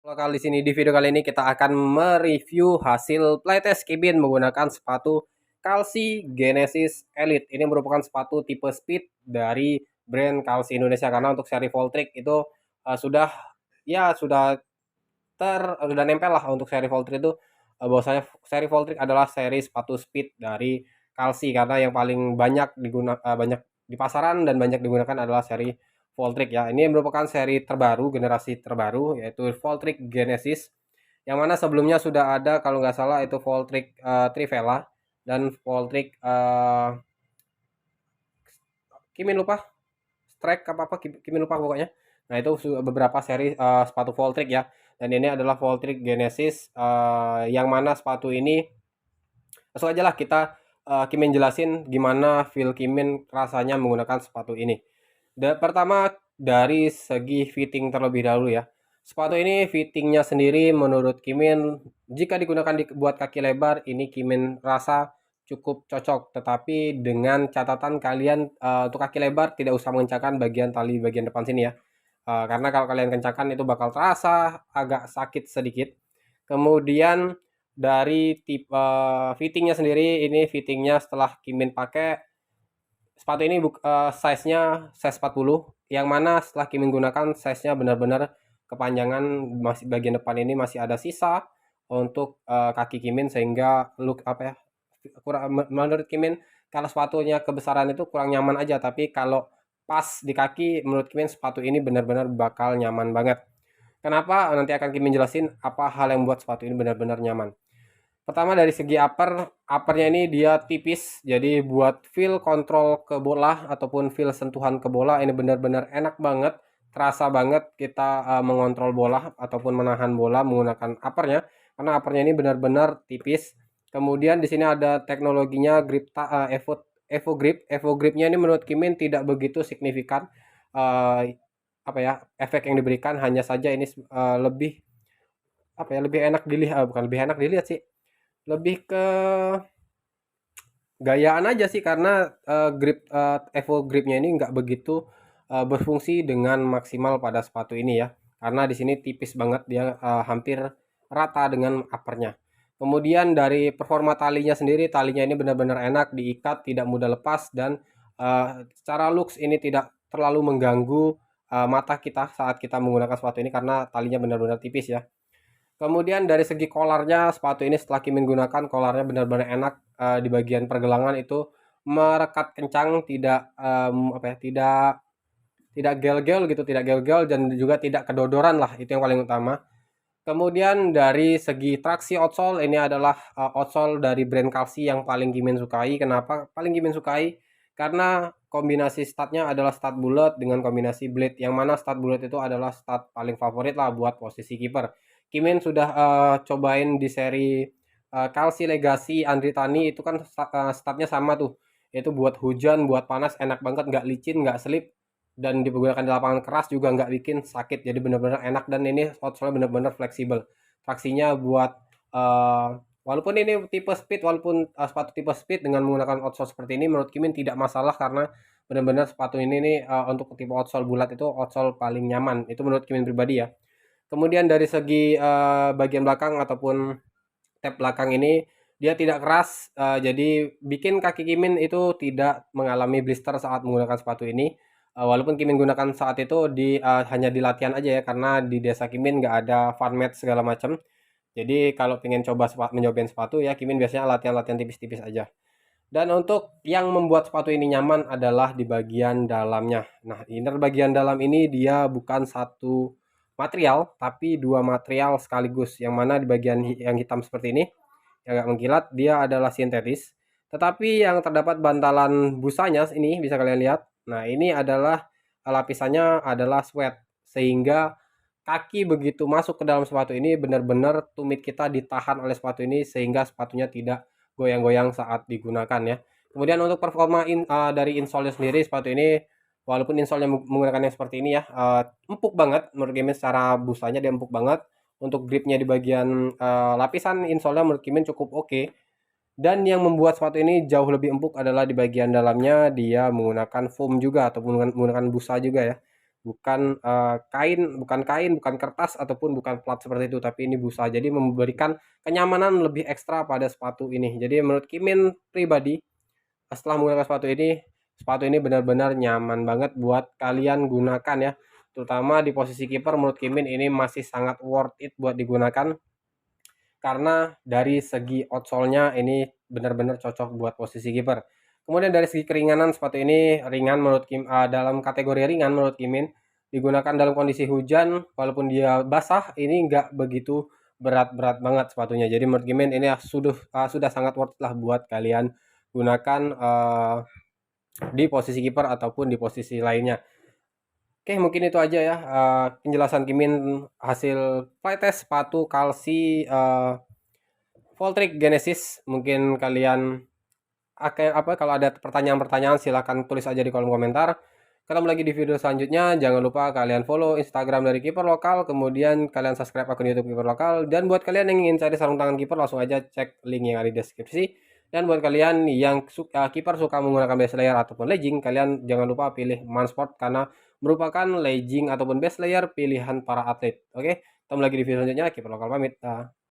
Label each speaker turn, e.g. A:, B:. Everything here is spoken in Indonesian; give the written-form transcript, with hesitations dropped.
A: Lokal di sini di video kali ini kita akan mereview hasil playtest Kibin menggunakan sepatu Kalsi Genesis Elite. Ini merupakan sepatu tipe speed dari brand Kalsi Indonesia karena untuk seri Voltric itu sudah sudah nempel lah untuk seri Voltric itu bahwasanya seri Voltric adalah seri sepatu speed dari Kalsi karena yang paling banyak banyak di pasaran dan banyak digunakan adalah seri Voltric ya. Ini merupakan seri terbaru, generasi terbaru yaitu Voltric Genesis yang mana sebelumnya sudah ada kalau nggak salah itu Voltric Trivela dan Voltric Kimin lupa Strike apa Kimin lupa pokoknya. Nah, itu beberapa seri sepatu Voltric ya. Dan ini adalah Voltric Genesis yang mana sepatu ini langsung aja lah kita Kimin jelasin gimana feel Kimin rasanya menggunakan sepatu ini. Pertama dari segi fitting terlebih dahulu ya. Sepatu ini fittingnya sendiri menurut Kimin jika digunakan buat kaki lebar ini Kimin rasa cukup cocok, tetapi dengan catatan kalian untuk kaki lebar tidak usah mengencangkan bagian tali bagian depan sini ya. Karena kalau kalian kencangkan itu bakal terasa agak sakit sedikit. Kemudian dari tipe fittingnya sendiri ini fittingnya setelah Kimin pakai sepatu ini size-nya size 40 yang mana setelah Kimin gunakan size-nya benar-benar kepanjangan, masih bagian depan ini masih ada sisa untuk kaki Kimin sehingga look apa ya kurang menurut Kimin kalau sepatunya kebesaran itu kurang nyaman aja, tapi kalau pas di kaki menurut Kimin sepatu ini benar-benar bakal nyaman banget. Kenapa? Nanti akan Kimin jelasin apa hal yang membuat sepatu ini benar-benar nyaman. Pertama dari segi uppernya ini dia tipis, jadi buat feel kontrol ke bola ataupun feel sentuhan ke bola ini benar-benar enak banget, terasa banget kita mengontrol bola ataupun menahan bola menggunakan uppernya, karena uppernya ini benar-benar tipis. Kemudian di sini ada teknologinya Evo Grip. Evo Gripnya ini menurut Kimin tidak begitu signifikan apa ya efek yang diberikan, hanya saja ini lebih apa ya lebih enak dilihat, bukan lebih enak dilihat sih, lebih ke gayaan aja sih karena Evo gripnya ini nggak begitu berfungsi dengan maksimal pada sepatu ini ya. Karena di sini tipis banget dia hampir rata dengan uppernya. Kemudian dari performa talinya sendiri, talinya ini benar-benar enak diikat, tidak mudah lepas dan secara looks ini tidak terlalu mengganggu mata kita saat kita menggunakan sepatu ini karena talinya benar-benar tipis ya. Kemudian dari segi kolarnya, sepatu ini setelah Kimin gunakan, kolarnya benar-benar enak, di bagian pergelangan itu merekat kencang, tidak, apa ya, tidak gel-gel gitu, tidak gel-gel dan juga tidak kedodoran lah, itu yang paling utama. Kemudian dari segi traksi outsole, ini adalah, outsole dari brand Kalsi yang paling Kimin sukai. Kenapa paling Kimin sukai? Karena kombinasi studnya adalah stud bulat dengan kombinasi blade, yang mana stud bulat itu adalah stud paling favorit lah buat posisi kiper. Kimin sudah cobain di seri Kalsi Legacy Andri Tani itu kan studnya sama tuh, itu buat hujan, buat panas enak banget, nggak licin, nggak selip, dan digunakan di lapangan keras juga nggak bikin sakit, jadi benar-benar enak dan ini outsole benar-benar fleksibel traksinya buat walaupun ini tipe speed, walaupun sepatu tipe speed dengan menggunakan outsole seperti ini menurut Kimin tidak masalah karena benar-benar sepatu ini nih untuk tipe outsole bulat itu outsole paling nyaman itu menurut Kimin pribadi ya. Kemudian dari segi bagian belakang ataupun tab belakang ini dia tidak keras, jadi bikin kaki Kimin itu tidak mengalami blister saat menggunakan sepatu ini. Walaupun Kimin gunakan saat itu hanya di latihan aja ya, karena di desa Kimin nggak ada fun mat segala macam. Jadi kalau pengen coba mencobain sepatu ya Kimin biasanya latihan-latihan tipis-tipis aja. Dan untuk yang membuat sepatu ini nyaman adalah di bagian dalamnya. Nah, inner bagian dalam ini dia bukan satu material, tapi dua material sekaligus. Yang mana di bagian yang hitam seperti ini, yang agak mengkilat, dia adalah sintetis. Tetapi yang terdapat bantalan busanya ini bisa kalian lihat. Nah, ini adalah lapisannya adalah sweat. Sehingga kaki begitu masuk ke dalam sepatu ini benar-benar tumit kita ditahan oleh sepatu ini sehingga sepatunya tidak goyang-goyang saat digunakan ya. Kemudian untuk performa dari insole sendiri sepatu ini walaupun insole menggunakan yang seperti ini ya empuk banget menurut Kimin, secara busanya dia empuk banget. Untuk gripnya di bagian lapisan insole menurut Kimin cukup oke. Dan yang membuat sepatu ini jauh lebih empuk adalah di bagian dalamnya dia menggunakan foam juga ataupun menggunakan busa juga ya. bukan kain, bukan kertas ataupun bukan plat seperti itu, tapi ini busa. Jadi memberikan kenyamanan lebih ekstra pada sepatu ini. Jadi menurut Kimin pribadi, setelah menggunakan sepatu ini benar-benar nyaman banget buat kalian gunakan ya. Terutama di posisi kiper, menurut Kimin ini masih sangat worth it buat digunakan karena dari segi outsole-nya ini benar-benar cocok buat posisi kiper. Kemudian dari segi keringanan, sepatu ini ringan menurut dalam kategori ringan menurut Kimin, digunakan dalam kondisi hujan walaupun dia basah ini nggak begitu berat-berat banget sepatunya. Jadi menurut Kimin ini sudah sangat worth it lah buat kalian gunakan di posisi kiper ataupun di posisi lainnya. Oke, mungkin itu aja ya penjelasan Kimin hasil flytest sepatu Kalsi Voltric Genesis. Mungkin kalian kalau ada pertanyaan-pertanyaan silahkan tulis aja di kolom komentar. Ketemu lagi di video selanjutnya. Jangan lupa kalian follow Instagram dari Kiper Lokal, kemudian kalian subscribe akun YouTube Kiper Lokal. Dan buat kalian yang ingin cari sarung tangan kiper, langsung aja cek link yang ada di deskripsi. Dan buat kalian yang kiper suka menggunakan base layer ataupun legging, kalian jangan lupa pilih Mansport karena merupakan legging ataupun base layer pilihan para atlet. Oke, ketemu lagi di video selanjutnya. Kiper Lokal pamit.